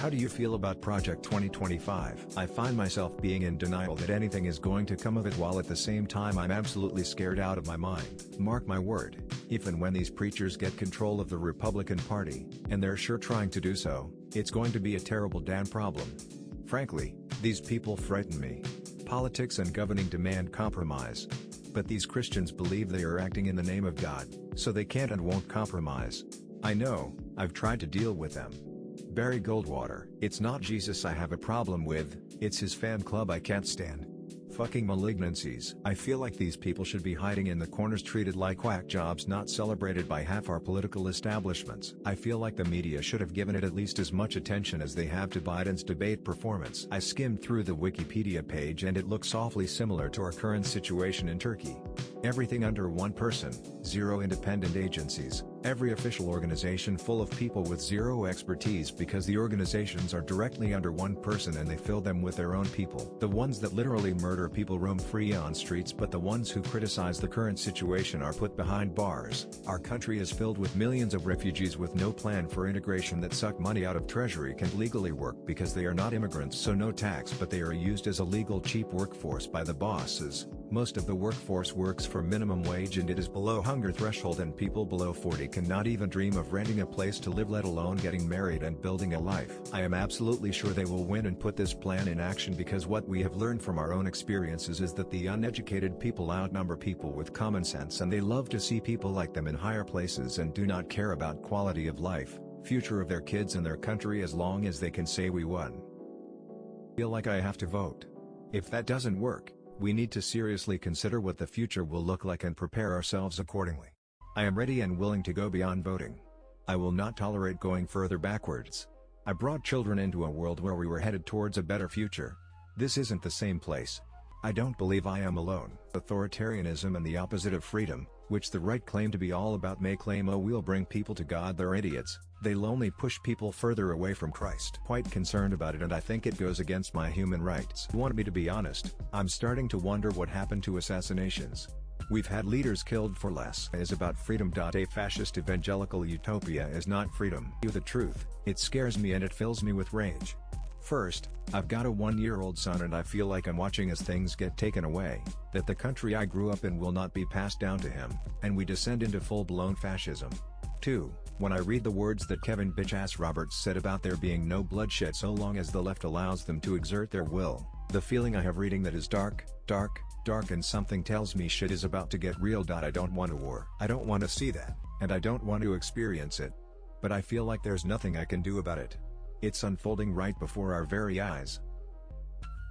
How do you feel about Project 2025? I find myself being in denial that anything is going to come of it, while at the same time I'm absolutely scared out of my mind. Mark my word, if and when these preachers get control of the Republican Party, and they're sure trying to do so, it's going to be a terrible damn problem. Frankly, these people frighten me. Politics and governing demand compromise. But these Christians believe they are acting in the name of God, so they can't and won't compromise. I know, I've tried to deal with them. Barry Goldwater. It's not Jesus I have a problem with, it's his fan club I can't stand. Fucking malignancies. I feel like these people should be hiding in the corners, treated like whack jobs not celebrated by half our political establishments. I feel like the media should have given it at least as much attention as they have to Biden's debate performance. I skimmed through the Wikipedia page and it looks awfully similar to our current situation in Turkey. Everything under one person, zero independent agencies, every official organization full of people with zero expertise because the organizations are directly under one person and they fill them with their own people. The ones that literally murder people roam free on streets, but the ones who criticize the current situation are put behind bars. Our country is filled with millions of refugees with no plan for integration that suck money out of treasury, can't legally work because they are not immigrants, so no tax, but they are used as a legal cheap workforce by the bosses. Most of the workforce works for minimum wage and it is below hunger threshold, and people below 40 cannot even dream of renting a place to live, let alone getting married and building a life. I am absolutely sure they will win and put this plan in action, because what we have learned from our own experiences is that the uneducated people outnumber people with common sense, and they love to see people like them in higher places and do not care about quality of life, future of their kids and their country, as long as they can say we won. Feel like I have to vote. If that doesn't work, we need to seriously consider what the future will look like and prepare ourselves accordingly. I am ready and willing to go beyond voting. I will not tolerate going further backwards. I brought children into a world where we were headed towards a better future. This isn't the same place. I don't believe I am alone. Authoritarianism and the opposite of freedom, which the right claim to be all about, may claim, oh, we'll bring people to God. They're idiots. They'll only push people further away from Christ. Quite concerned about it, and I think it goes against my human rights. You want me to be honest? I'm starting to wonder what happened to assassinations. We've had leaders killed for less. It is about freedom. A fascist evangelical utopia is not freedom. The truth, it scares me and it fills me with rage. First, I've got a 1-year-old son and I feel like I'm watching as things get taken away, that the country I grew up in will not be passed down to him, and we descend into full-blown fascism. 2. When I read the words that Kevin "Bitch-ass" Roberts said about there being no bloodshed so long as the left allows them to exert their will, the feeling I have reading that is dark, and something tells me shit is about to get real. I don't want a war. I don't want to see that, and I don't want to experience it. But I feel like there's nothing I can do about it. It's unfolding right before our very eyes.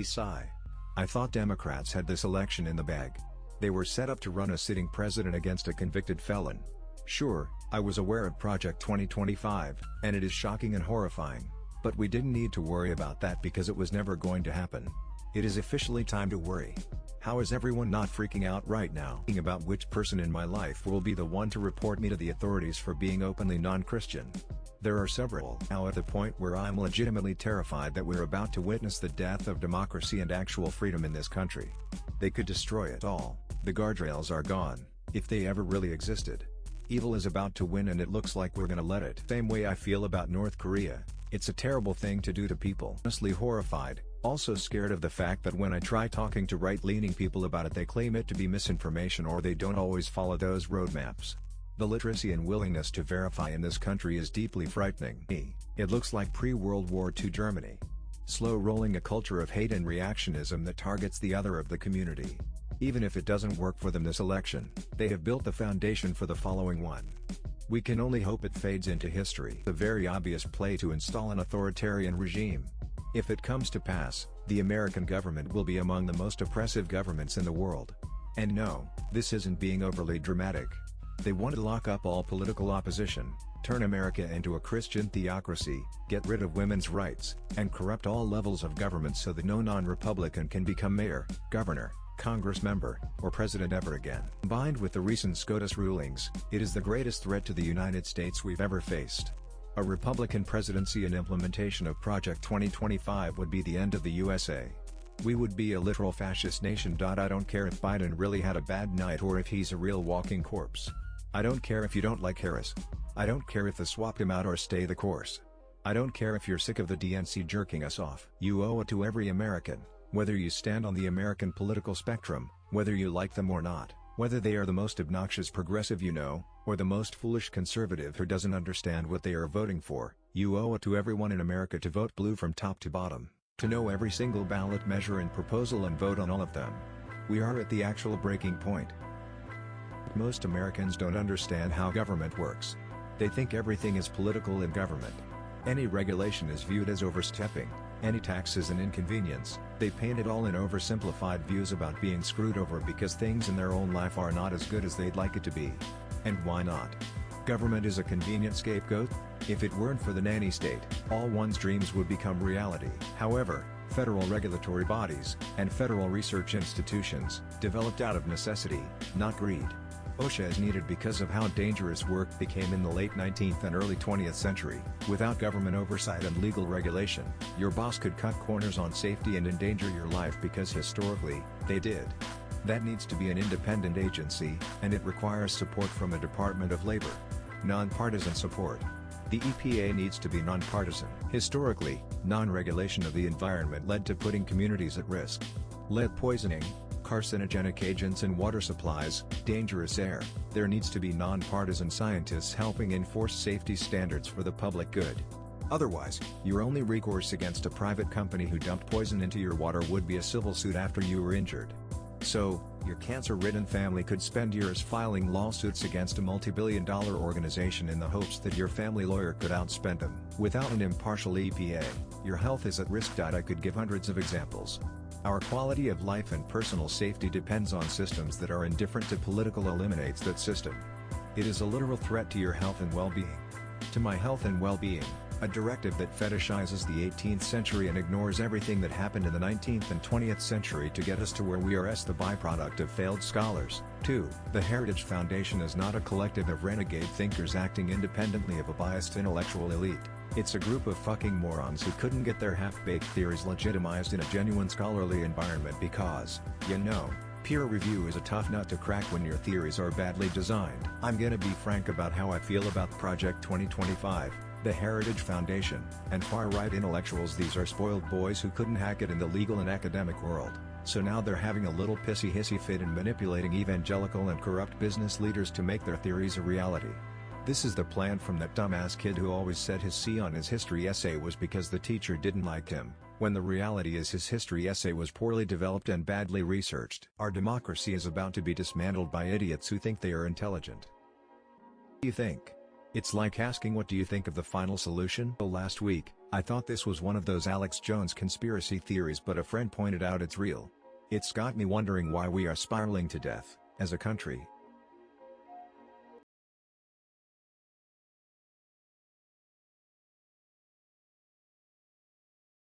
Sigh. I thought Democrats had this election in the bag. They were set up to run a sitting president against a convicted felon. Sure, I was aware of Project 2025, and it is shocking and horrifying, but we didn't need to worry about that because it was never going to happen. It is officially time to worry. How is everyone not freaking out right now about which person in my life will be the one to report me to the authorities for being openly non-Christian? There are several. Now at the point where I'm legitimately terrified that we're about to witness the death of democracy and actual freedom in this country. They could destroy it all. The guardrails are gone, if they ever really existed. Evil is about to win and it looks like we're gonna let it. Same way I feel about North Korea. It's a terrible thing to do to people. Honestly horrified, also scared of the fact that when I try talking to right-leaning people about it, they claim it to be misinformation or they don't always follow those roadmaps. The literacy and willingness to verify in this country is deeply frightening. It looks like pre-World War II Germany. Slow-rolling a culture of hate and reactionism that targets the other of the community. Even if it doesn't work for them this election, they have built the foundation for the following one. We can only hope it fades into history. The very obvious play to install an authoritarian regime. If it comes to pass, the American government will be among the most oppressive governments in the world. And no, this isn't being overly dramatic. They want to lock up all political opposition, turn America into a Christian theocracy, get rid of women's rights, and corrupt all levels of government so that no non-Republican can become mayor, governor, Congress member, or president ever again. Combined with the recent SCOTUS rulings, it is the greatest threat to the United States we've ever faced. A Republican presidency and implementation of Project 2025 would be the end of the USA. We would be a literal fascist nation. I don't care if Biden really had a bad night or if he's a real walking corpse. I don't care if you don't like Harris. I don't care if they swap him out or stay the course. I don't care if you're sick of the DNC jerking us off. You owe it to every American, whether you stand on the American political spectrum, whether you like them or not, whether they are the most obnoxious progressive you know, or the most foolish conservative who doesn't understand what they are voting for. You owe it to everyone in America to vote blue from top to bottom, to know every single ballot measure and proposal and vote on all of them. We are at the actual breaking point. Most Americans don't understand how government works. They think everything is political in government. Any regulation is viewed as overstepping, any tax is an inconvenience. They paint it all in oversimplified views about being screwed over because things in their own life are not as good as they'd like it to be. And why not? Government is a convenient scapegoat. If it weren't for the nanny state, all one's dreams would become reality. However, federal regulatory bodies, and federal research institutions, developed out of necessity, not greed. OSHA is needed because of how dangerous work became in the late 19th and early 20th century. Without government oversight and legal regulation, your boss could cut corners on safety and endanger your life because historically, they did. That needs to be an independent agency, and it requires support from a Department of Labor. Nonpartisan support. The EPA needs to be nonpartisan. Historically, non-regulation of the environment led to putting communities at risk. Lead poisoning, carcinogenic agents in water supplies, dangerous air. There needs to be nonpartisan scientists helping enforce safety standards for the public good. Otherwise, your only recourse against a private company who dumped poison into your water would be a civil suit after you were injured. So, your cancer-ridden family could spend years filing lawsuits against a multi-billion-dollar organization in the hopes that your family lawyer could outspend them. Without an impartial EPA, your health is at risk. I could give hundreds of examples. Our quality of life and personal safety depends on systems that are indifferent to political eliminates that system. It is a literal threat to your health and well-being. To my health and well-being, a directive that fetishizes the 18th century and ignores everything that happened in the 19th and 20th century to get us to where we are as the byproduct of failed scholars. 2. The Heritage Foundation is not a collective of renegade thinkers acting independently of a biased intellectual elite. It's a group of fucking morons who couldn't get their half-baked theories legitimized in a genuine scholarly environment because, you know, peer review is a tough nut to crack when your theories are badly designed. I'm gonna be frank about how I feel about Project 2025, the Heritage Foundation, and far-right intellectuals. These are spoiled boys who couldn't hack it in the legal and academic world, so now they're having a little pissy-hissy fit in manipulating evangelical and corrupt business leaders to make their theories a reality. This is the plan from that dumbass kid who always said his C on his history essay was because the teacher didn't like him, when the reality is his history essay was poorly developed and badly researched. Our democracy is about to be dismantled by idiots who think they are intelligent. What do you think? It's like asking what do you think of the final solution? Last week, I thought this was one of those Alex Jones conspiracy theories, but a friend pointed out it's real. It's got me wondering why we are spiraling to death, as a country.